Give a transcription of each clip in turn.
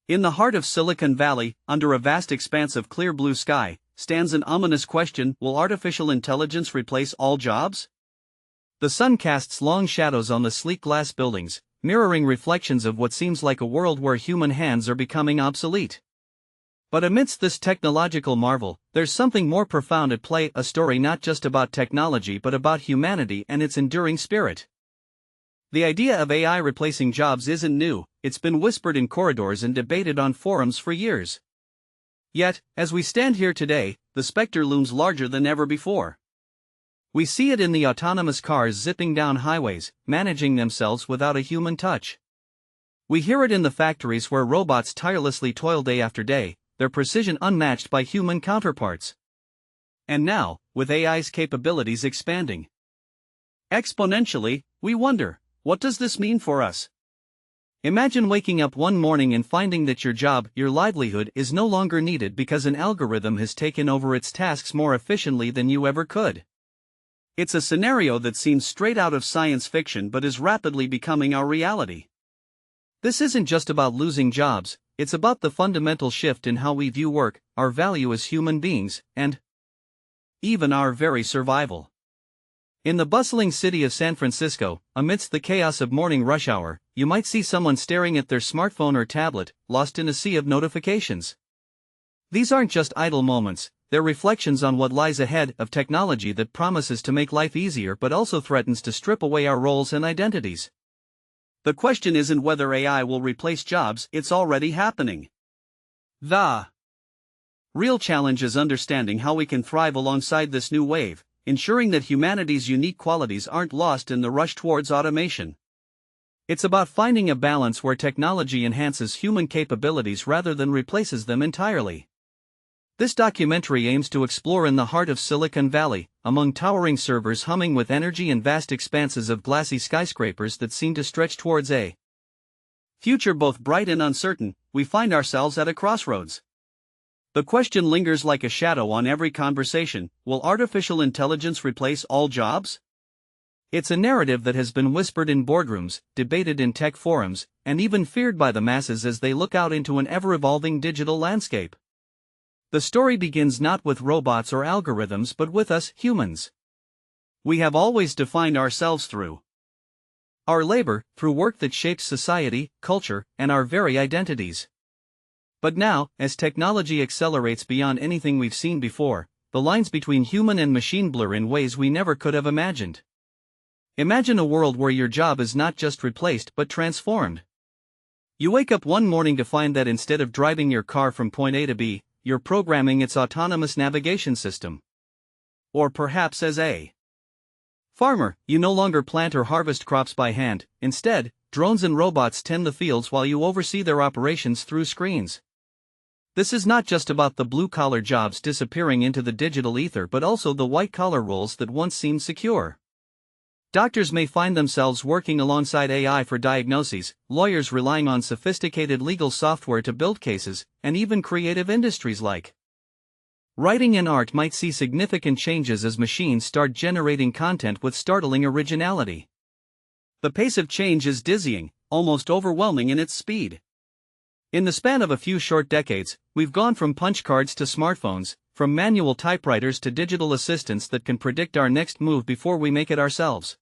In the heart of Silicon Valley, under a vast expanse of clear blue sky, stands an ominous question: will artificial intelligence replace all jobs? The sun casts long shadows on the sleek glass buildings, mirroring reflections of what seems like a world where human hands are becoming obsolete. But amidst this technological marvel, there's something more profound at play, a story not just about technology but about humanity and its enduring spirit. The idea of AI replacing jobs isn't new, it's been whispered in corridors and debated on forums for years. Yet, as we stand here today, the specter looms larger than ever before. We see it in the autonomous cars zipping down highways, managing themselves without a human touch. We hear it in the factories where robots tirelessly toil day after day, their precision unmatched by human counterparts. And now, with AI's capabilities expanding exponentially, we wonder, what does this mean for us? Imagine waking up one morning and finding that your job, your livelihood, is no longer needed because an algorithm has taken over its tasks more efficiently than you ever could. It's a scenario that seems straight out of science fiction but is rapidly becoming our reality. This isn't just about losing jobs, it's about the fundamental shift in how we view work, our value as human beings, and even our very survival. In the bustling city of San Francisco, amidst the chaos of morning rush hour, you might see someone staring at their smartphone or tablet, lost in a sea of notifications. These aren't just idle moments, they're reflections on what lies ahead of technology that promises to make life easier but also threatens to strip away our roles and identities. The question isn't whether AI will replace jobs, it's already happening. The real challenge is understanding how we can thrive alongside this new wave, ensuring that humanity's unique qualities aren't lost in the rush towards automation. It's about finding a balance where technology enhances human capabilities rather than replaces them entirely. This documentary aims to explore in the heart of Silicon Valley, among towering servers humming with energy and vast expanses of glassy skyscrapers that seem to stretch towards a future both bright and uncertain, we find ourselves at a crossroads. The question lingers like a shadow on every conversation: will artificial intelligence replace all jobs? It's a narrative that has been whispered in boardrooms, debated in tech forums, and even feared by the masses as they look out into an ever-evolving digital landscape. The story begins not with robots or algorithms but with us, humans. We have always defined ourselves through our labor, through work that shapes society, culture, and our very identities. But now, as technology accelerates beyond anything we've seen before, the lines between human and machine blur in ways we never could have imagined. Imagine a world where your job is not just replaced but transformed. You wake up one morning to find that instead of driving your car from point A to B, you're programming its autonomous navigation system. Or perhaps as a farmer, you no longer plant or harvest crops by hand, instead, drones and robots tend the fields while you oversee their operations through screens. This is not just about the blue-collar jobs disappearing into the digital ether but also the white-collar roles that once seemed secure. Doctors may find themselves working alongside AI for diagnoses, lawyers relying on sophisticated legal software to build cases, and even creative industries like writing and art might see significant changes as machines start generating content with startling originality. The pace of change is dizzying, almost overwhelming in its speed. In the span of a few short decades, we've gone from punch cards to smartphones, from manual typewriters to digital assistants that can predict our next move before we make it ourselves.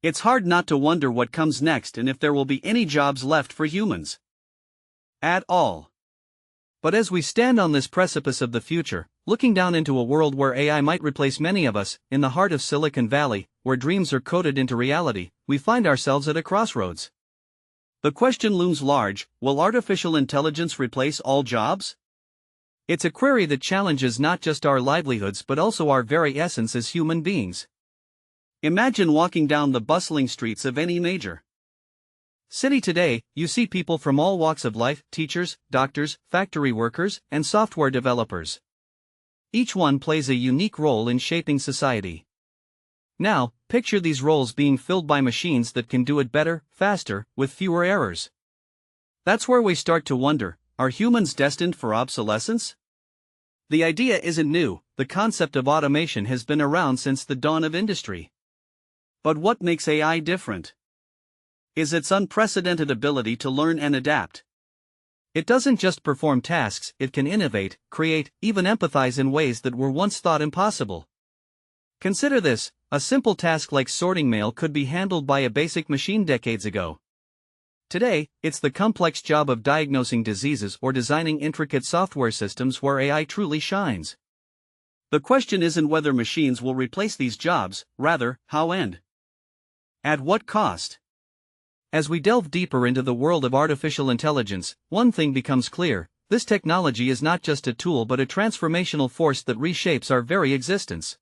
It's hard not to wonder what comes next and if there will be any jobs left for humans at all. But as we stand on this precipice of the future, looking down into a world where AI might replace many of us, in the heart of Silicon Valley, where dreams are coded into reality, we find ourselves at a crossroads. The question looms large: will artificial intelligence replace all jobs? It's a query that challenges not just our livelihoods but also our very essence as human beings. Imagine walking down the bustling streets of any major city today. You see people from all walks of life: teachers, doctors, factory workers, and software developers. Each one plays a unique role in shaping society. Now, picture these roles being filled by machines that can do it better, faster, with fewer errors. That's where we start to wonder: are humans destined for obsolescence? The idea isn't new, the concept of automation has been around since the dawn of industry. But what makes AI different is its unprecedented ability to learn and adapt. It doesn't just perform tasks, it can innovate, create, even empathize in ways that were once thought impossible. Consider this: a simple task like sorting mail could be handled by a basic machine decades ago. Today, it's the complex job of diagnosing diseases or designing intricate software systems where AI truly shines. The question isn't whether machines will replace these jobs, rather, how and at what cost. As we delve deeper into the world of artificial intelligence, one thing becomes clear: this technology is not just a tool but a transformational force that reshapes our very existence.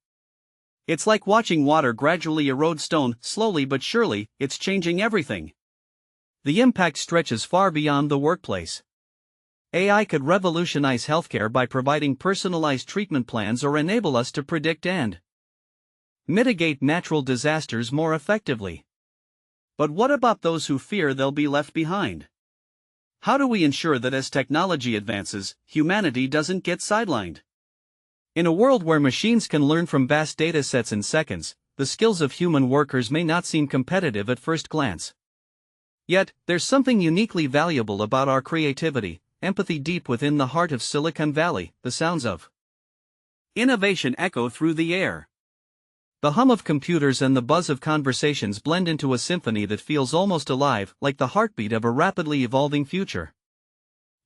It's like watching water gradually erode stone, slowly but surely, it's changing everything. The impact stretches far beyond the workplace. AI could revolutionize healthcare by providing personalized treatment plans or enable us to predict and mitigate natural disasters more effectively. But what about those who fear they'll be left behind? How do we ensure that as technology advances, humanity doesn't get sidelined? In a world where machines can learn from vast data sets in seconds, the skills of human workers may not seem competitive at first glance. Yet, there's something uniquely valuable about our creativity, empathy deep within the heart of Silicon Valley. The sounds of innovation echo through the air. The hum of computers and the buzz of conversations blend into a symphony that feels almost alive, like the heartbeat of a rapidly evolving future.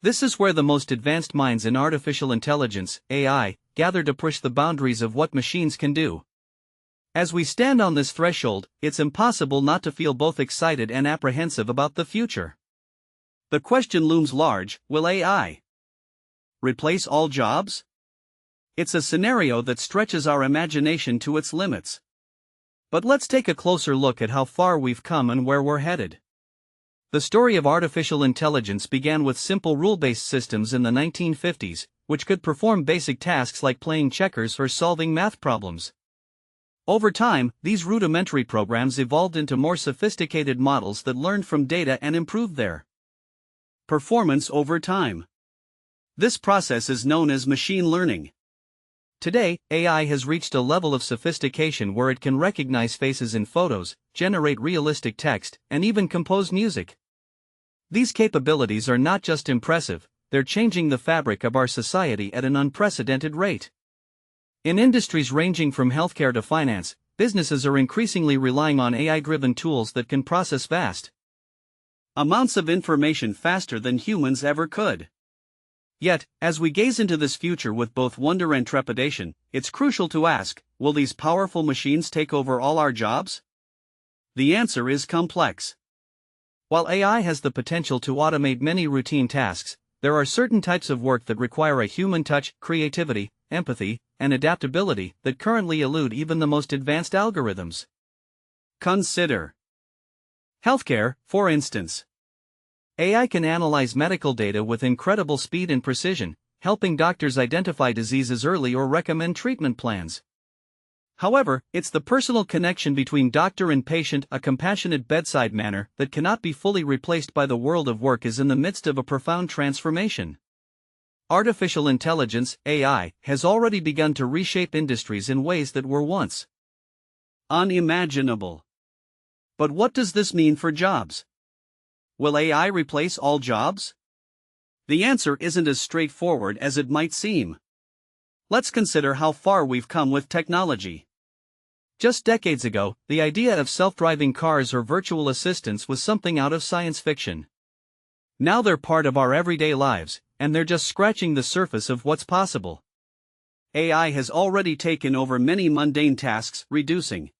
This is where the most advanced minds in artificial intelligence, AI, gather to push the boundaries of what machines can do. As we stand on this threshold, it's impossible not to feel both excited and apprehensive about the future. The question looms large: will AI replace all jobs? It's a scenario that stretches our imagination to its limits. But let's take a closer look at how far we've come and where we're headed. The story of artificial intelligence began with simple rule-based systems in the 1950s, which could perform basic tasks like playing checkers or solving math problems. Over time, these rudimentary programs evolved into more sophisticated models that learned from data and improved their performance over time. This process is known as machine learning. Today, AI has reached a level of sophistication where it can recognize faces in photos, generate realistic text, and even compose music. These capabilities are not just impressive, they're changing the fabric of our society at an unprecedented rate. In industries ranging from healthcare to finance, businesses are increasingly relying on AI-driven tools that can process vast amounts of information faster than humans ever could. Yet, as we gaze into this future with both wonder and trepidation, it's crucial to ask: will these powerful machines take over all our jobs? The answer is complex. While AI has the potential to automate many routine tasks, there are certain types of work that require a human touch, creativity, empathy, and adaptability that currently elude even the most advanced algorithms. Consider healthcare, for instance. AI can analyze medical data with incredible speed and precision, helping doctors identify diseases early or recommend treatment plans. However, it's the personal connection between doctor and patient, a compassionate bedside manner, that cannot be fully replaced by the world of work is in the midst of a profound transformation. Artificial intelligence, AI, has already begun to reshape industries in ways that were once unimaginable. But what does this mean for jobs? Will AI replace all jobs? The answer isn't as straightforward as it might seem. Let's consider how far we've come with technology. Just decades ago, the idea of self-driving cars or virtual assistants was something out of science fiction. Now they're part of our everyday lives, and they're just scratching the surface of what's possible. AI has already taken over many mundane tasks, reducing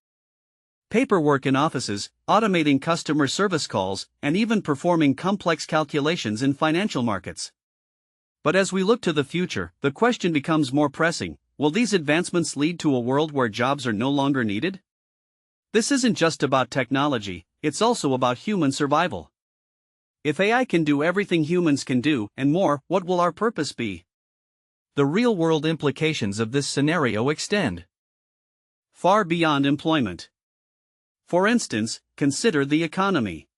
paperwork in offices, automating customer service calls, and even performing complex calculations in financial markets. But as we look to the future, the question becomes more pressing: will these advancements lead to a world where jobs are no longer needed? This isn't just about technology, it's also about human survival. If AI can do everything humans can do, and more, what will our purpose be? The real-world implications of this scenario extend far beyond employment. For instance, consider the economy.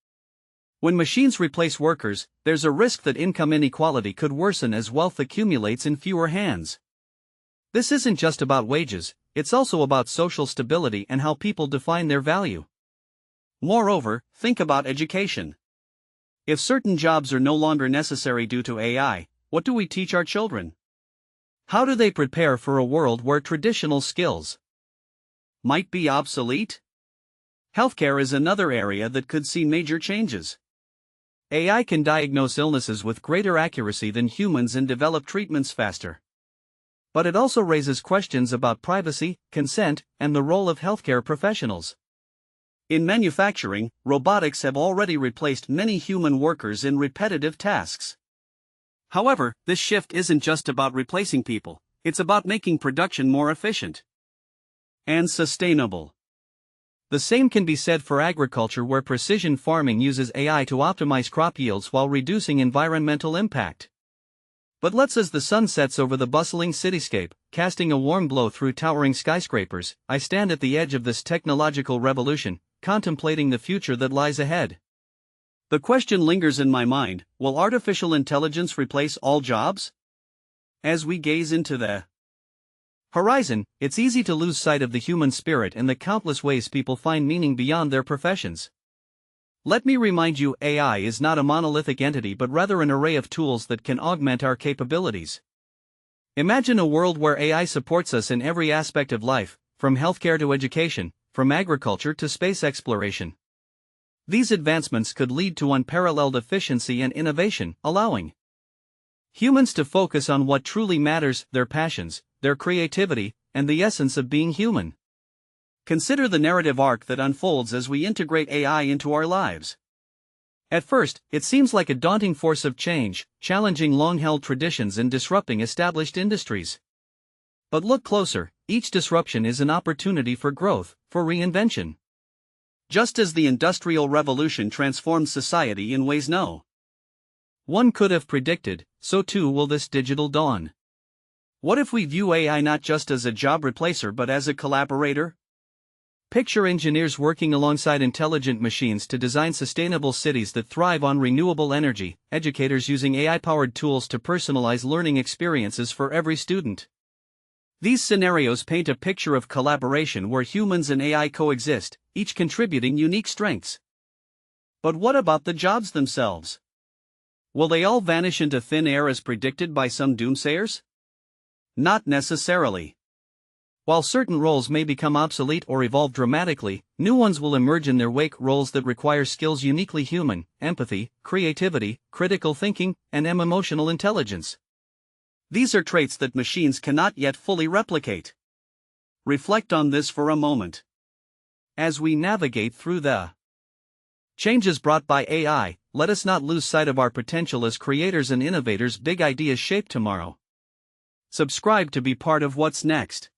When machines replace workers, there's a risk that income inequality could worsen as wealth accumulates in fewer hands. This isn't just about wages, it's also about social stability and how people define their value. Moreover, think about education. If certain jobs are no longer necessary due to AI, what do we teach our children? How do they prepare for a world where traditional skills might be obsolete? Healthcare is another area that could see major changes. AI can diagnose illnesses with greater accuracy than humans and develop treatments faster. But it also raises questions about privacy, consent, and the role of healthcare professionals. In manufacturing, robotics have already replaced many human workers in repetitive tasks. However, this shift isn't just about replacing people, it's about making production more efficient and sustainable. The same can be said for agriculture, where precision farming uses AI to optimize crop yields while reducing environmental impact. But as the sun sets over the bustling cityscape, casting a warm glow through towering skyscrapers, I stand at the edge of this technological revolution, contemplating the future that lies ahead. The question lingers in my mind: will artificial intelligence replace all jobs? As we gaze into the horizon, it's easy to lose sight of the human spirit and the countless ways people find meaning beyond their professions. Let me remind you, AI is not a monolithic entity but rather an array of tools that can augment our capabilities. Imagine a world where AI supports us in every aspect of life, from healthcare to education, from agriculture to space exploration. These advancements could lead to unparalleled efficiency and innovation, allowing humans to focus on what truly matters: their passions, their creativity, and the essence of being human. Consider the narrative arc that unfolds as we integrate AI into our lives. At first, it seems like a daunting force of change, challenging long-held traditions and disrupting established industries. But look closer: each disruption is an opportunity for growth, for reinvention. Just as the Industrial Revolution transformed society in ways no one could have predicted, so too will this digital dawn. What if we view AI not just as a job replacer but as a collaborator? Picture engineers working alongside intelligent machines to design sustainable cities that thrive on renewable energy, educators using AI-powered tools to personalize learning experiences for every student. These scenarios paint a picture of collaboration where humans and AI coexist, each contributing unique strengths. But what about the jobs themselves? Will they all vanish into thin air as predicted by some doomsayers? Not necessarily. While certain roles may become obsolete or evolve dramatically, new ones will emerge in their wake: roles that require skills uniquely human: empathy, creativity, critical thinking, and emotional intelligence. These are traits that machines cannot yet fully replicate. Reflect on this for a moment. As we navigate through the changes brought by AI, let us not lose sight of our potential as creators and innovators. Big ideas shape tomorrow. Subscribe to be part of what's next.